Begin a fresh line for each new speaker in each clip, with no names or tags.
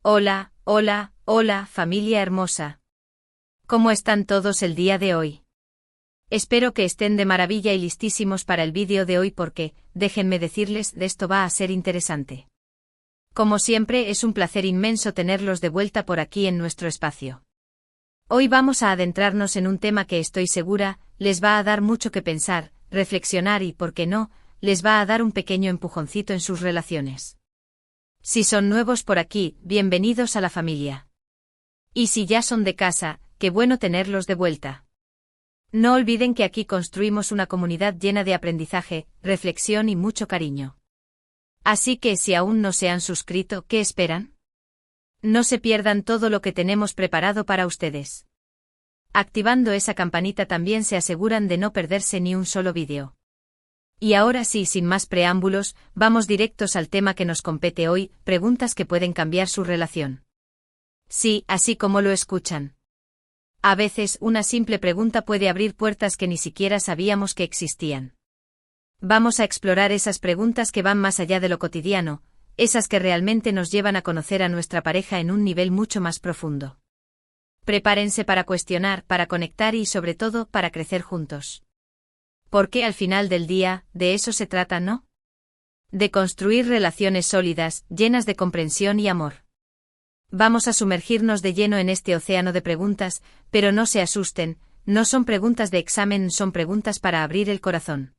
Hola, hola, hola, familia hermosa. ¿Cómo están todos el día de hoy? Espero que estén de maravilla y listísimos para el vídeo de hoy porque, déjenme decirles, de esto va a ser interesante. Como siempre, es un placer inmenso tenerlos de vuelta por aquí en nuestro espacio. Hoy vamos a adentrarnos en un tema que estoy segura, les va a dar mucho que pensar, reflexionar y, ¿por qué no?, les va a dar un pequeño empujoncito en sus relaciones. Si son nuevos por aquí, bienvenidos a la familia. Y si ya son de casa, qué bueno tenerlos de vuelta. No olviden que aquí construimos una comunidad llena de aprendizaje, reflexión y mucho cariño. Así que si aún no se han suscrito, ¿qué esperan? No se pierdan todo lo que tenemos preparado para ustedes. Activando esa campanita también se aseguran de no perderse ni un solo vídeo. Y ahora sí, sin más preámbulos, vamos directos al tema que nos compete hoy, preguntas que pueden cambiar su relación. Sí, así como lo escuchan. A veces, una simple pregunta puede abrir puertas que ni siquiera sabíamos que existían. Vamos a explorar esas preguntas que van más allá de lo cotidiano, esas que realmente nos llevan a conocer a nuestra pareja en un nivel mucho más profundo. Prepárense para cuestionar, para conectar y, sobre todo, para crecer juntos. Porque al final del día, de eso se trata, ¿no? De construir relaciones sólidas, llenas de comprensión y amor. Vamos a sumergirnos de lleno en este océano de preguntas, pero no se asusten, no son preguntas de examen, son preguntas para abrir el corazón.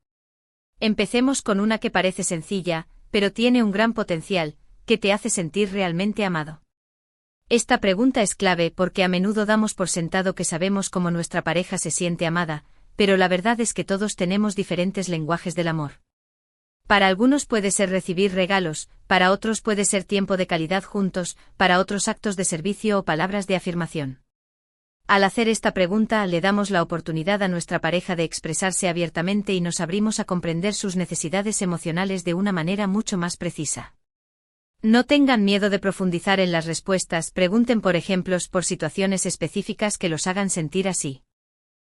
Empecemos con una que parece sencilla, pero tiene un gran potencial, que te hace sentir realmente amado. Esta pregunta es clave porque a menudo damos por sentado que sabemos cómo nuestra pareja se siente amada, pero la verdad es que todos tenemos diferentes lenguajes del amor. Para algunos puede ser recibir regalos, para otros puede ser tiempo de calidad juntos, para otros actos de servicio o palabras de afirmación. Al hacer esta pregunta le damos la oportunidad a nuestra pareja de expresarse abiertamente y nos abrimos a comprender sus necesidades emocionales de una manera mucho más precisa. No tengan miedo de profundizar en las respuestas, pregunten por ejemplos por situaciones específicas que los hagan sentir así.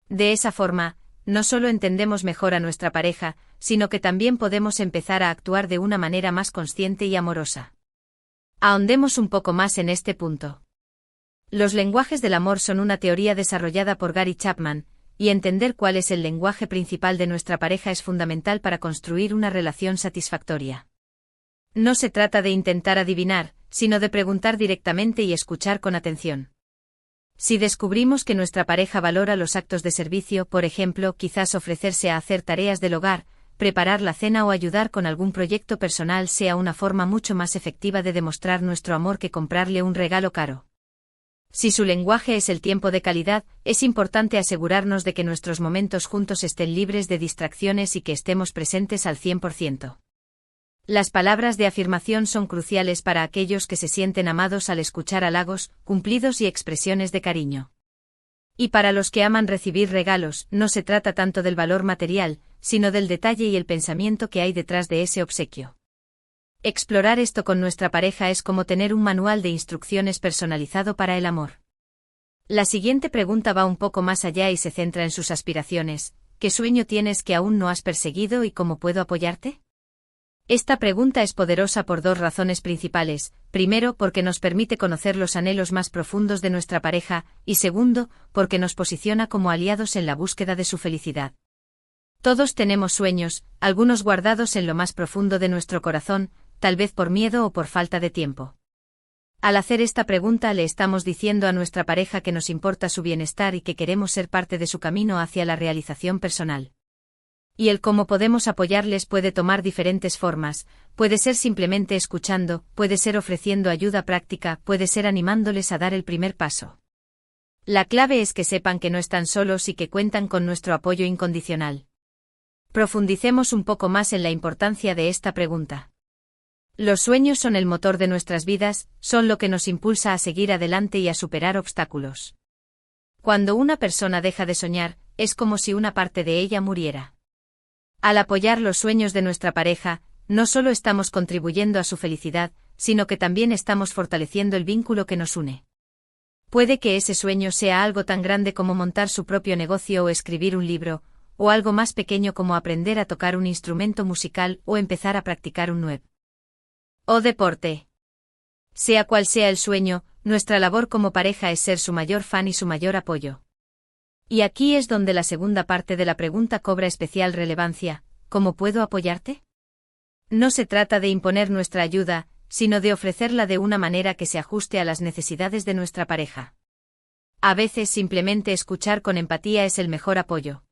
De esa forma, no solo entendemos mejor a nuestra pareja, sino que también podemos empezar a actuar de una manera más consciente y amorosa. Ahondemos un poco más en este punto. Los lenguajes del amor son una teoría desarrollada por Gary Chapman, y entender cuál es el lenguaje principal de nuestra pareja es fundamental para construir una relación satisfactoria. No se trata de intentar adivinar, sino de preguntar directamente y escuchar con atención. Si descubrimos que nuestra pareja valora los actos de servicio, por ejemplo, quizás ofrecerse a hacer tareas del hogar, preparar la cena o ayudar con algún proyecto personal sea una forma mucho más efectiva de demostrar nuestro amor que comprarle un regalo caro. Si su lenguaje es el tiempo de calidad, es importante asegurarnos de que nuestros momentos juntos estén libres de distracciones y que estemos presentes al 100%. Las palabras de afirmación son cruciales para aquellos que se sienten amados al escuchar halagos, cumplidos y expresiones de cariño. Y para los que aman recibir regalos, no se trata tanto del valor material, sino del detalle y el pensamiento que hay detrás de ese obsequio. Explorar esto con nuestra pareja es como tener un manual de instrucciones personalizado para el amor. La siguiente pregunta va un poco más allá y se centra en sus aspiraciones. ¿Qué sueño tienes que aún no has perseguido y cómo puedo apoyarte? Esta pregunta es poderosa por dos razones principales, primero porque nos permite conocer los anhelos más profundos de nuestra pareja, y segundo, porque nos posiciona como aliados en la búsqueda de su felicidad. Todos tenemos sueños, algunos guardados en lo más profundo de nuestro corazón, tal vez por miedo o por falta de tiempo. Al hacer esta pregunta le estamos diciendo a nuestra pareja que nos importa su bienestar y que queremos ser parte de su camino hacia la realización personal. Y el cómo podemos apoyarles puede tomar diferentes formas, puede ser simplemente escuchando, puede ser ofreciendo ayuda práctica, puede ser animándoles a dar el primer paso. La clave es que sepan que no están solos y que cuentan con nuestro apoyo incondicional. Profundicemos un poco más en la importancia de esta pregunta. Los sueños son el motor de nuestras vidas, son lo que nos impulsa a seguir adelante y a superar obstáculos. Cuando una persona deja de soñar, es como si una parte de ella muriera. Al apoyar los sueños de nuestra pareja, no solo estamos contribuyendo a su felicidad, sino que también estamos fortaleciendo el vínculo que nos une. Puede que ese sueño sea algo tan grande como montar su propio negocio o escribir un libro, o algo más pequeño como aprender a tocar un instrumento musical o empezar a practicar un nuevo deporte. Sea cual sea el sueño, nuestra labor como pareja es ser su mayor fan y su mayor apoyo. Y aquí es donde la segunda parte de la pregunta cobra especial relevancia: ¿cómo puedo apoyarte? No se trata de imponer nuestra ayuda, sino de ofrecerla de una manera que se ajuste a las necesidades de nuestra pareja. A veces simplemente escuchar con empatía es el mejor apoyo.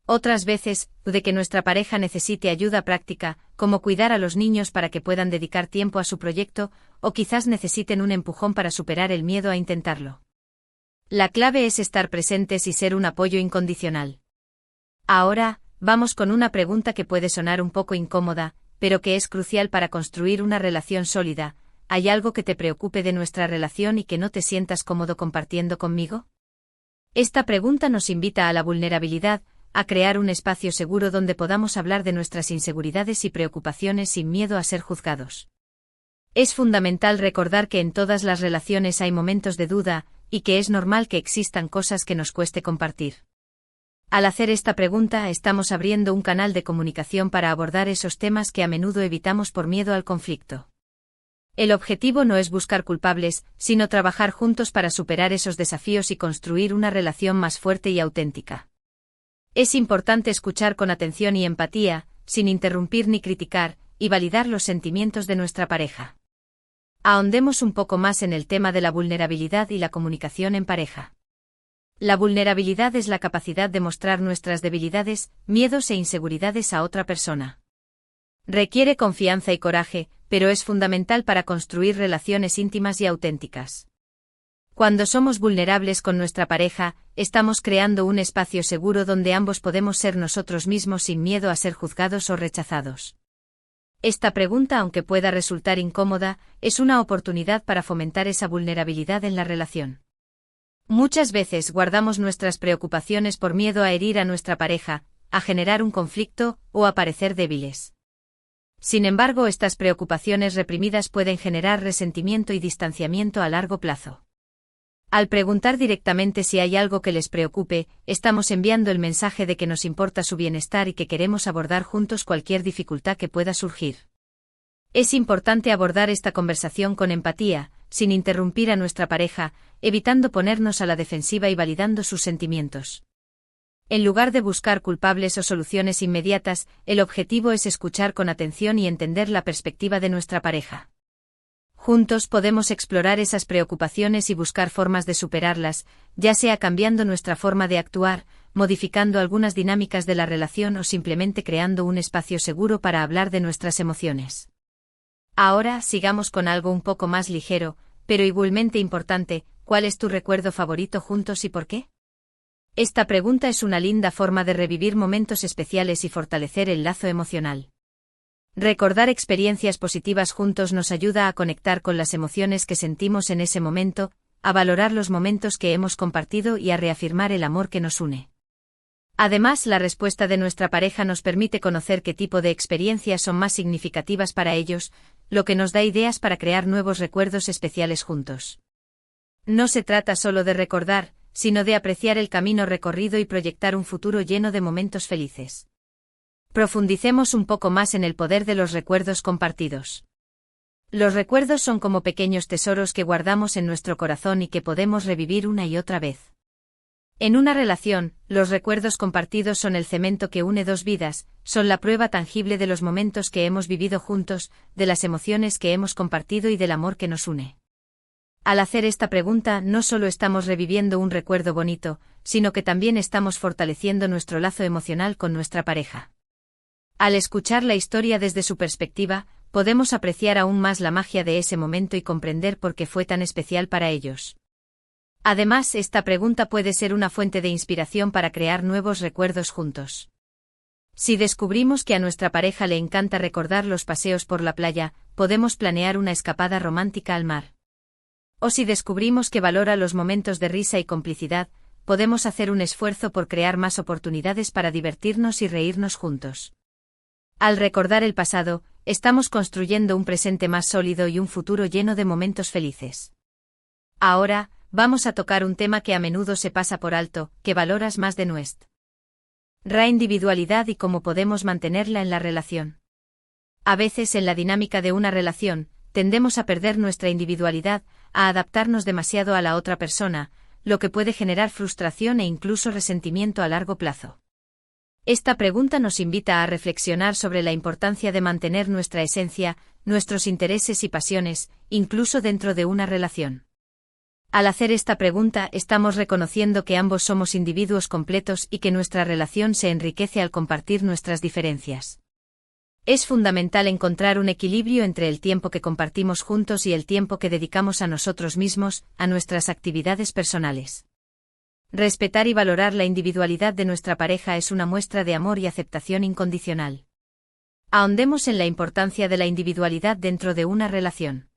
Otras veces, puede que nuestra pareja necesite ayuda práctica, como cuidar a los niños para que puedan dedicar tiempo a su proyecto, o quizás necesiten un empujón para superar el miedo a intentarlo. La clave es estar presentes y ser un apoyo incondicional. Ahora, vamos con una pregunta que puede sonar un poco incómoda, pero que es crucial para construir una relación sólida. ¿Hay algo que te preocupe de nuestra relación y que no te sientas cómodo compartiendo conmigo? Esta pregunta nos invita a la vulnerabilidad, a crear un espacio seguro donde podamos hablar de nuestras inseguridades y preocupaciones sin miedo a ser juzgados. Es fundamental recordar que en todas las relaciones hay momentos de duda, y que es normal que existan cosas que nos cueste compartir. Al hacer esta pregunta, estamos abriendo un canal de comunicación para abordar esos temas que a menudo evitamos por miedo al conflicto. El objetivo no es buscar culpables, sino trabajar juntos para superar esos desafíos y construir una relación más fuerte y auténtica. Es importante escuchar con atención y empatía, sin interrumpir ni criticar, y validar los sentimientos de nuestra pareja. Ahondemos un poco más en el tema de la vulnerabilidad y la comunicación en pareja. La vulnerabilidad es la capacidad de mostrar nuestras debilidades, miedos e inseguridades a otra persona. Requiere confianza y coraje, pero es fundamental para construir relaciones íntimas y auténticas. Cuando somos vulnerables con nuestra pareja, estamos creando un espacio seguro donde ambos podemos ser nosotros mismos sin miedo a ser juzgados o rechazados. Esta pregunta, aunque pueda resultar incómoda, es una oportunidad para fomentar esa vulnerabilidad en la relación. Muchas veces guardamos nuestras preocupaciones por miedo a herir a nuestra pareja, a generar un conflicto o a parecer débiles. Sin embargo, estas preocupaciones reprimidas pueden generar resentimiento y distanciamiento a largo plazo. Al preguntar directamente si hay algo que les preocupe, estamos enviando el mensaje de que nos importa su bienestar y que queremos abordar juntos cualquier dificultad que pueda surgir. Es importante abordar esta conversación con empatía, sin interrumpir a nuestra pareja, evitando ponernos a la defensiva y validando sus sentimientos. En lugar de buscar culpables o soluciones inmediatas, el objetivo es escuchar con atención y entender la perspectiva de nuestra pareja. Juntos podemos explorar esas preocupaciones y buscar formas de superarlas, ya sea cambiando nuestra forma de actuar, modificando algunas dinámicas de la relación o simplemente creando un espacio seguro para hablar de nuestras emociones. Ahora, sigamos con algo un poco más ligero, pero igualmente importante: ¿cuál es tu recuerdo favorito juntos y por qué? Esta pregunta es una linda forma de revivir momentos especiales y fortalecer el lazo emocional. Recordar experiencias positivas juntos nos ayuda a conectar con las emociones que sentimos en ese momento, a valorar los momentos que hemos compartido y a reafirmar el amor que nos une. Además, la respuesta de nuestra pareja nos permite conocer qué tipo de experiencias son más significativas para ellos, lo que nos da ideas para crear nuevos recuerdos especiales juntos. No se trata solo de recordar, sino de apreciar el camino recorrido y proyectar un futuro lleno de momentos felices. Profundicemos un poco más en el poder de los recuerdos compartidos. Los recuerdos son como pequeños tesoros que guardamos en nuestro corazón y que podemos revivir una y otra vez. En una relación, los recuerdos compartidos son el cemento que une dos vidas, son la prueba tangible de los momentos que hemos vivido juntos, de las emociones que hemos compartido y del amor que nos une. Al hacer esta pregunta, no solo estamos reviviendo un recuerdo bonito, sino que también estamos fortaleciendo nuestro lazo emocional con nuestra pareja. Al escuchar la historia desde su perspectiva, podemos apreciar aún más la magia de ese momento y comprender por qué fue tan especial para ellos. Además, esta pregunta puede ser una fuente de inspiración para crear nuevos recuerdos juntos. Si descubrimos que a nuestra pareja le encanta recordar los paseos por la playa, podemos planear una escapada romántica al mar. O si descubrimos que valora los momentos de risa y complicidad, podemos hacer un esfuerzo por crear más oportunidades para divertirnos y reírnos juntos. Al recordar el pasado, estamos construyendo un presente más sólido y un futuro lleno de momentos felices. Ahora, vamos a tocar un tema que a menudo se pasa por alto: ¿qué valoras más de nuestra individualidad y cómo podemos mantenerla en la relación? A veces en la dinámica de una relación, tendemos a perder nuestra individualidad, a adaptarnos demasiado a la otra persona, lo que puede generar frustración e incluso resentimiento a largo plazo. Esta pregunta nos invita a reflexionar sobre la importancia de mantener nuestra esencia, nuestros intereses y pasiones, incluso dentro de una relación. Al hacer esta pregunta, estamos reconociendo que ambos somos individuos completos y que nuestra relación se enriquece al compartir nuestras diferencias. Es fundamental encontrar un equilibrio entre el tiempo que compartimos juntos y el tiempo que dedicamos a nosotros mismos, a nuestras actividades personales. Respetar y valorar la individualidad de nuestra pareja es una muestra de amor y aceptación incondicional. Ahondemos en la importancia de la individualidad dentro de una relación.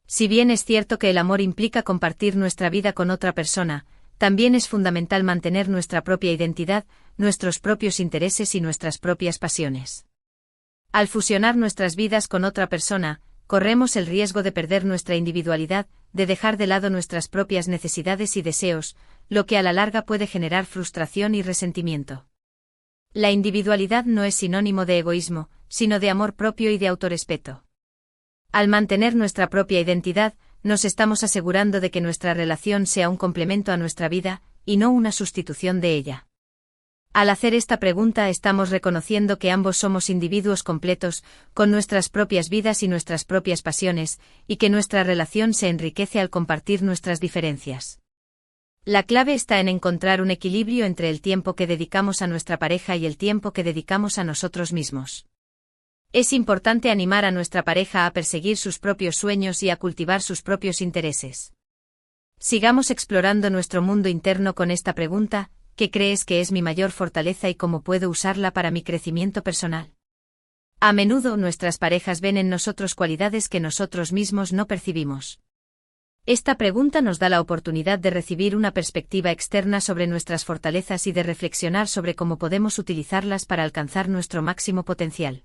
Si bien es cierto que el amor implica compartir nuestra vida con otra persona, también es fundamental mantener nuestra propia identidad, nuestros propios intereses y nuestras propias pasiones. Al fusionar nuestras vidas con otra persona, corremos el riesgo de perder nuestra individualidad, de dejar de lado nuestras propias necesidades y deseos, lo que a la larga puede generar frustración y resentimiento. La individualidad no es sinónimo de egoísmo, sino de amor propio y de autorrespeto. Al mantener nuestra propia identidad, nos estamos asegurando de que nuestra relación sea un complemento a nuestra vida, y no una sustitución de ella. Al hacer esta pregunta estamos reconociendo que ambos somos individuos completos, con nuestras propias vidas y nuestras propias pasiones, y que nuestra relación se enriquece al compartir nuestras diferencias. La clave está en encontrar un equilibrio entre el tiempo que dedicamos a nuestra pareja y el tiempo que dedicamos a nosotros mismos. Es importante animar a nuestra pareja a perseguir sus propios sueños y a cultivar sus propios intereses. Sigamos explorando nuestro mundo interno con esta pregunta: ¿qué crees que es mi mayor fortaleza y cómo puedo usarla para mi crecimiento personal? A menudo nuestras parejas ven en nosotros cualidades que nosotros mismos no percibimos. Esta pregunta nos da la oportunidad de recibir una perspectiva externa sobre nuestras fortalezas y de reflexionar sobre cómo podemos utilizarlas para alcanzar nuestro máximo potencial.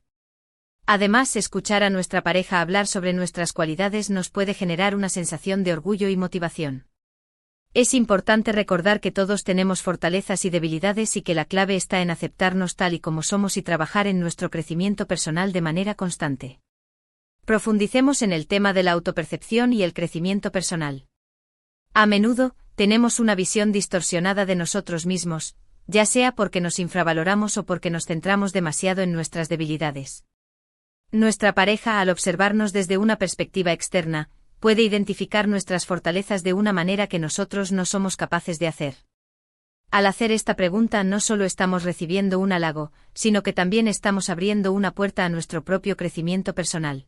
Además, escuchar a nuestra pareja hablar sobre nuestras cualidades nos puede generar una sensación de orgullo y motivación. Es importante recordar que todos tenemos fortalezas y debilidades y que la clave está en aceptarnos tal y como somos y trabajar en nuestro crecimiento personal de manera constante. Profundicemos en el tema de la autopercepción y el crecimiento personal. A menudo, tenemos una visión distorsionada de nosotros mismos, ya sea porque nos infravaloramos o porque nos centramos demasiado en nuestras debilidades. Nuestra pareja, al observarnos desde una perspectiva externa, puede identificar nuestras fortalezas de una manera que nosotros no somos capaces de hacer. Al hacer esta pregunta no solo estamos recibiendo un halago, sino que también estamos abriendo una puerta a nuestro propio crecimiento personal.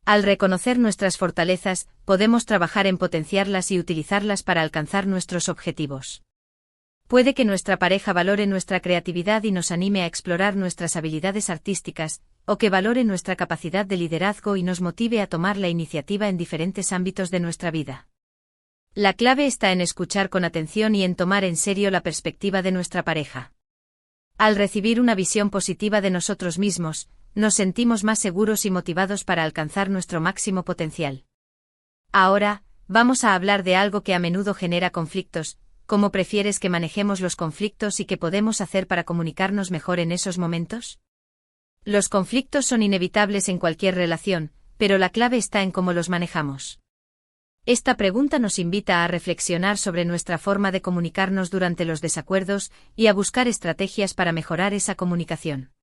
Al reconocer nuestras fortalezas, podemos trabajar en potenciarlas y utilizarlas para alcanzar nuestros objetivos. Puede que nuestra pareja valore nuestra creatividad y nos anime a explorar nuestras habilidades artísticas, o que valore nuestra capacidad de liderazgo y nos motive a tomar la iniciativa en diferentes ámbitos de nuestra vida. La clave está en escuchar con atención y en tomar en serio la perspectiva de nuestra pareja. Al recibir una visión positiva de nosotros mismos, nos sentimos más seguros y motivados para alcanzar nuestro máximo potencial. Ahora, vamos a hablar de algo que a menudo genera conflictos: ¿cómo prefieres que manejemos los conflictos y qué podemos hacer para comunicarnos mejor en esos momentos? Los conflictos son inevitables en cualquier relación, pero la clave está en cómo los manejamos. Esta pregunta nos invita a reflexionar sobre nuestra forma de comunicarnos durante los desacuerdos y a buscar estrategias para mejorar esa comunicación.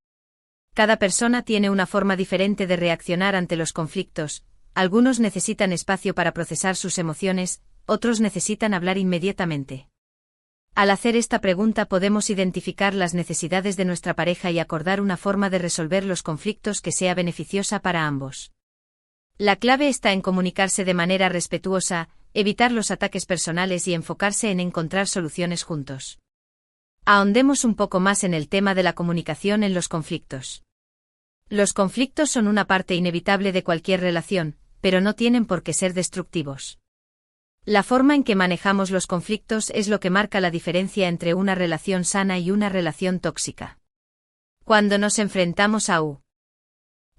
Cada persona tiene una forma diferente de reaccionar ante los conflictos. Algunos necesitan espacio para procesar sus emociones, otros necesitan hablar inmediatamente. Al hacer esta pregunta podemos identificar las necesidades de nuestra pareja y acordar una forma de resolver los conflictos que sea beneficiosa para ambos. La clave está en comunicarse de manera respetuosa, evitar los ataques personales y enfocarse en encontrar soluciones juntos. Ahondemos un poco más en el tema de la comunicación en los conflictos. Los conflictos son una parte inevitable de cualquier relación, pero no tienen por qué ser destructivos. La forma en que manejamos los conflictos es lo que marca la diferencia entre una relación sana y una relación tóxica. Cuando nos enfrentamos a un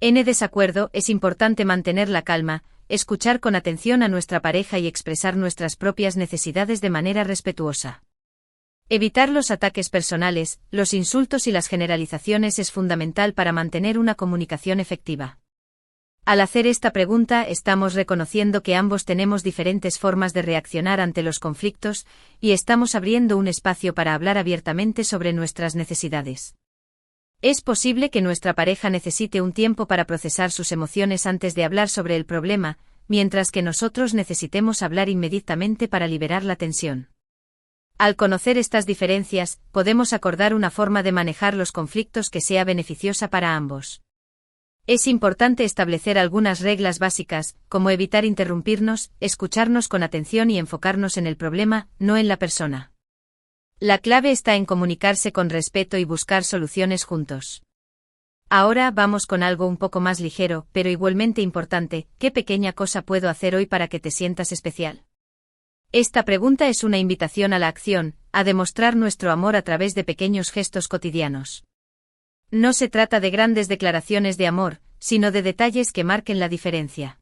desacuerdo, es importante mantener la calma, escuchar con atención a nuestra pareja y expresar nuestras propias necesidades de manera respetuosa. Evitar los ataques personales, los insultos y las generalizaciones es fundamental para mantener una comunicación efectiva. Al hacer esta pregunta estamos reconociendo que ambos tenemos diferentes formas de reaccionar ante los conflictos, y estamos abriendo un espacio para hablar abiertamente sobre nuestras necesidades. Es posible que nuestra pareja necesite un tiempo para procesar sus emociones antes de hablar sobre el problema, mientras que nosotros necesitemos hablar inmediatamente para liberar la tensión. Al conocer estas diferencias, podemos acordar una forma de manejar los conflictos que sea beneficiosa para ambos. Es importante establecer algunas reglas básicas, como evitar interrumpirnos, escucharnos con atención y enfocarnos en el problema, no en la persona. La clave está en comunicarse con respeto y buscar soluciones juntos. Ahora vamos con algo un poco más ligero, pero igualmente importante. ¿Qué pequeña cosa puedo hacer hoy para que te sientas especial? Esta pregunta es una invitación a la acción, a demostrar nuestro amor a través de pequeños gestos cotidianos. No se trata de grandes declaraciones de amor, sino de detalles que marquen la diferencia.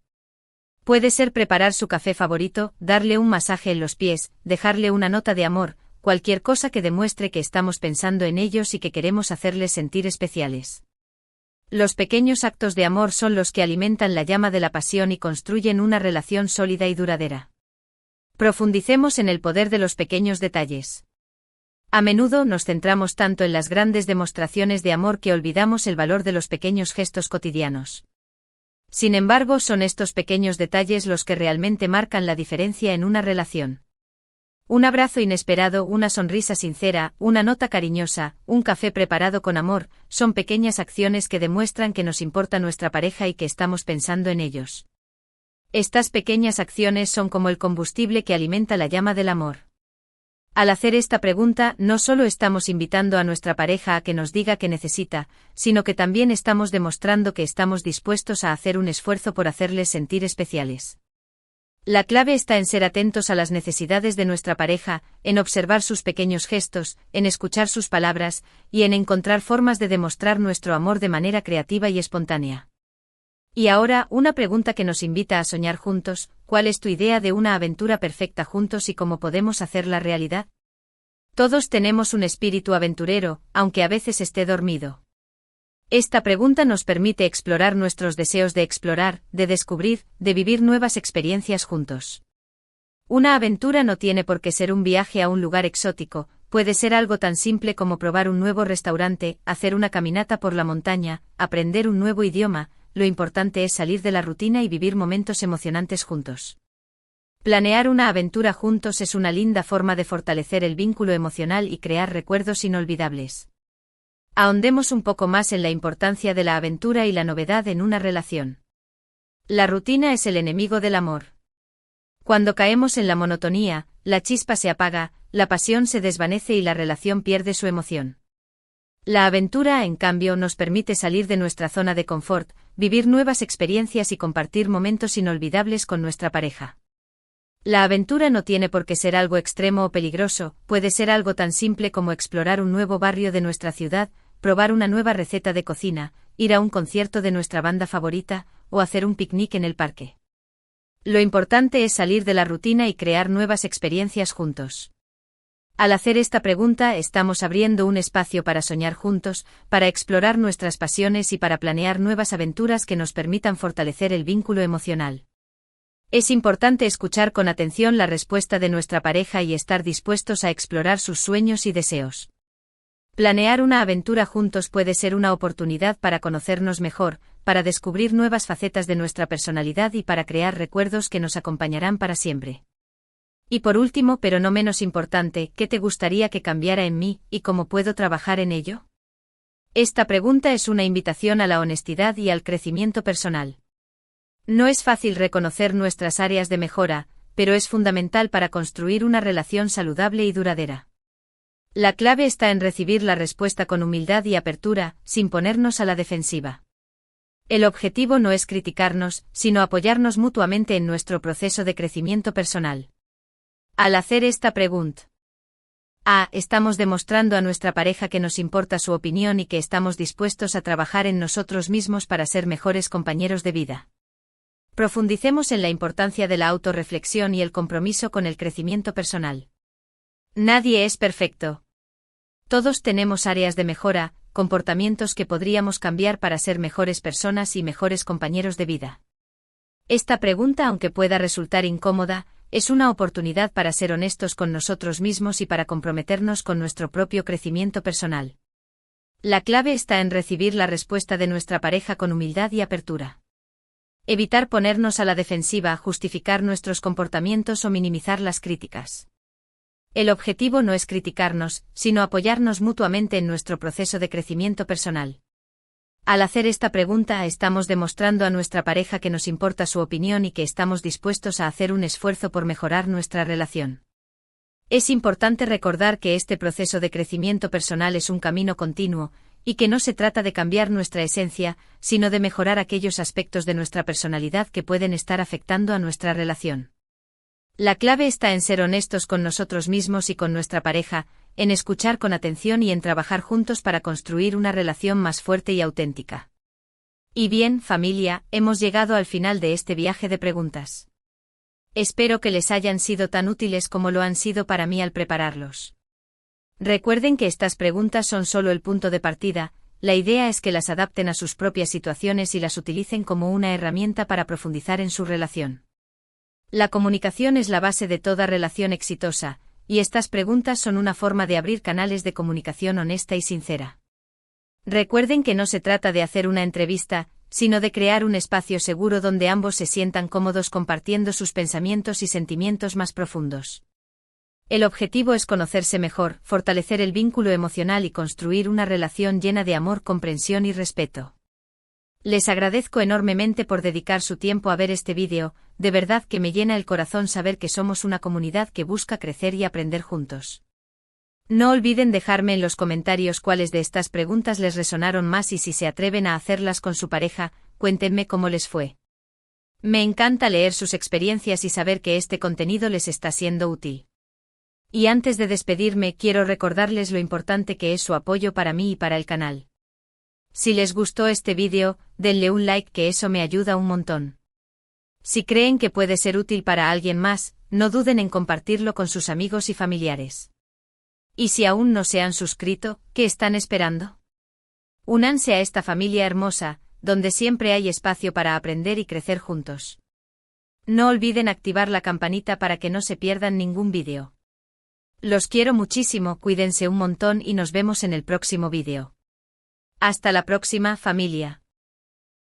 Puede ser preparar su café favorito, darle un masaje en los pies, dejarle una nota de amor, cualquier cosa que demuestre que estamos pensando en ellos y que queremos hacerles sentir especiales. Los pequeños actos de amor son los que alimentan la llama de la pasión y construyen una relación sólida y duradera. Profundicemos en el poder de los pequeños detalles. A menudo nos centramos tanto en las grandes demostraciones de amor que olvidamos el valor de los pequeños gestos cotidianos. Sin embargo, son estos pequeños detalles los que realmente marcan la diferencia en una relación. Un abrazo inesperado, una sonrisa sincera, una nota cariñosa, un café preparado con amor, son pequeñas acciones que demuestran que nos importa nuestra pareja y que estamos pensando en ellos. Estas pequeñas acciones son como el combustible que alimenta la llama del amor. Al hacer esta pregunta, no solo estamos invitando a nuestra pareja a que nos diga qué necesita, sino que también estamos demostrando que estamos dispuestos a hacer un esfuerzo por hacerles sentir especiales. La clave está en ser atentos a las necesidades de nuestra pareja, en observar sus pequeños gestos, en escuchar sus palabras, y en encontrar formas de demostrar nuestro amor de manera creativa y espontánea. Y ahora, una pregunta que nos invita a soñar juntos: ¿cuál es tu idea de una aventura perfecta juntos y cómo podemos hacerla realidad? Todos tenemos un espíritu aventurero, aunque a veces esté dormido. Esta pregunta nos permite explorar nuestros deseos de explorar, de descubrir, de vivir nuevas experiencias juntos. Una aventura no tiene por qué ser un viaje a un lugar exótico, puede ser algo tan simple como probar un nuevo restaurante, hacer una caminata por la montaña, aprender un nuevo idioma. Lo importante es salir de la rutina y vivir momentos emocionantes juntos. Planear una aventura juntos es una linda forma de fortalecer el vínculo emocional y crear recuerdos inolvidables. Ahondemos un poco más en la importancia de la aventura y la novedad en una relación. La rutina es el enemigo del amor. Cuando caemos en la monotonía, la chispa se apaga, la pasión se desvanece y la relación pierde su emoción. La aventura, en cambio, nos permite salir de nuestra zona de confort, vivir nuevas experiencias y compartir momentos inolvidables con nuestra pareja. La aventura no tiene por qué ser algo extremo o peligroso, puede ser algo tan simple como explorar un nuevo barrio de nuestra ciudad, probar una nueva receta de cocina, ir a un concierto de nuestra banda favorita, o hacer un picnic en el parque. Lo importante es salir de la rutina y crear nuevas experiencias juntos. Al hacer esta pregunta estamos abriendo un espacio para soñar juntos, para explorar nuestras pasiones y para planear nuevas aventuras que nos permitan fortalecer el vínculo emocional. Es importante escuchar con atención la respuesta de nuestra pareja y estar dispuestos a explorar sus sueños y deseos. Planear una aventura juntos puede ser una oportunidad para conocernos mejor, para descubrir nuevas facetas de nuestra personalidad y para crear recuerdos que nos acompañarán para siempre. Y por último, pero no menos importante, ¿qué te gustaría que cambiara en mí, y cómo puedo trabajar en ello? Esta pregunta es una invitación a la honestidad y al crecimiento personal. No es fácil reconocer nuestras áreas de mejora, pero es fundamental para construir una relación saludable y duradera. La clave está en recibir la respuesta con humildad y apertura, sin ponernos a la defensiva. El objetivo no es criticarnos, sino apoyarnos mutuamente en nuestro proceso de crecimiento personal. Al hacer esta pregunta, estamos demostrando a nuestra pareja que nos importa su opinión y que estamos dispuestos a trabajar en nosotros mismos para ser mejores compañeros de vida. Profundicemos en la importancia de la autorreflexión y el compromiso con el crecimiento personal. Nadie es perfecto. Todos tenemos áreas de mejora, comportamientos que podríamos cambiar para ser mejores personas y mejores compañeros de vida. Esta pregunta, aunque pueda resultar incómoda, es una oportunidad para ser honestos con nosotros mismos y para comprometernos con nuestro propio crecimiento personal. La clave está en recibir la respuesta de nuestra pareja con humildad y apertura. Evitar ponernos a la defensiva, justificar nuestros comportamientos o minimizar las críticas. El objetivo no es criticarnos, sino apoyarnos mutuamente en nuestro proceso de crecimiento personal. Al hacer esta pregunta, estamos demostrando a nuestra pareja que nos importa su opinión y que estamos dispuestos a hacer un esfuerzo por mejorar nuestra relación. Es importante recordar que este proceso de crecimiento personal es un camino continuo, y que no se trata de cambiar nuestra esencia, sino de mejorar aquellos aspectos de nuestra personalidad que pueden estar afectando a nuestra relación. La clave está en ser honestos con nosotros mismos y con nuestra pareja, en escuchar con atención y en trabajar juntos para construir una relación más fuerte y auténtica. Y bien, familia, hemos llegado al final de este viaje de preguntas. Espero que les hayan sido tan útiles como lo han sido para mí al prepararlos. Recuerden que estas preguntas son solo el punto de partida, la idea es que las adapten a sus propias situaciones y las utilicen como una herramienta para profundizar en su relación. La comunicación es la base de toda relación exitosa, y estas preguntas son una forma de abrir canales de comunicación honesta y sincera. Recuerden que no se trata de hacer una entrevista, sino de crear un espacio seguro donde ambos se sientan cómodos compartiendo sus pensamientos y sentimientos más profundos. El objetivo es conocerse mejor, fortalecer el vínculo emocional y construir una relación llena de amor, comprensión y respeto. Les agradezco enormemente por dedicar su tiempo a ver este vídeo, de verdad que me llena el corazón saber que somos una comunidad que busca crecer y aprender juntos. No olviden dejarme en los comentarios cuáles de estas preguntas les resonaron más y si se atreven a hacerlas con su pareja, cuéntenme cómo les fue. Me encanta leer sus experiencias y saber que este contenido les está siendo útil. Y antes de despedirme, quiero recordarles lo importante que es su apoyo para mí y para el canal. Si les gustó este vídeo, denle un like, que eso me ayuda un montón. Si creen que puede ser útil para alguien más, no duden en compartirlo con sus amigos y familiares. Y si aún no se han suscrito, ¿qué están esperando? Únanse a esta familia hermosa, donde siempre hay espacio para aprender y crecer juntos. No olviden activar la campanita para que no se pierdan ningún vídeo. Los quiero muchísimo, cuídense un montón y nos vemos en el próximo vídeo. Hasta la próxima, familia.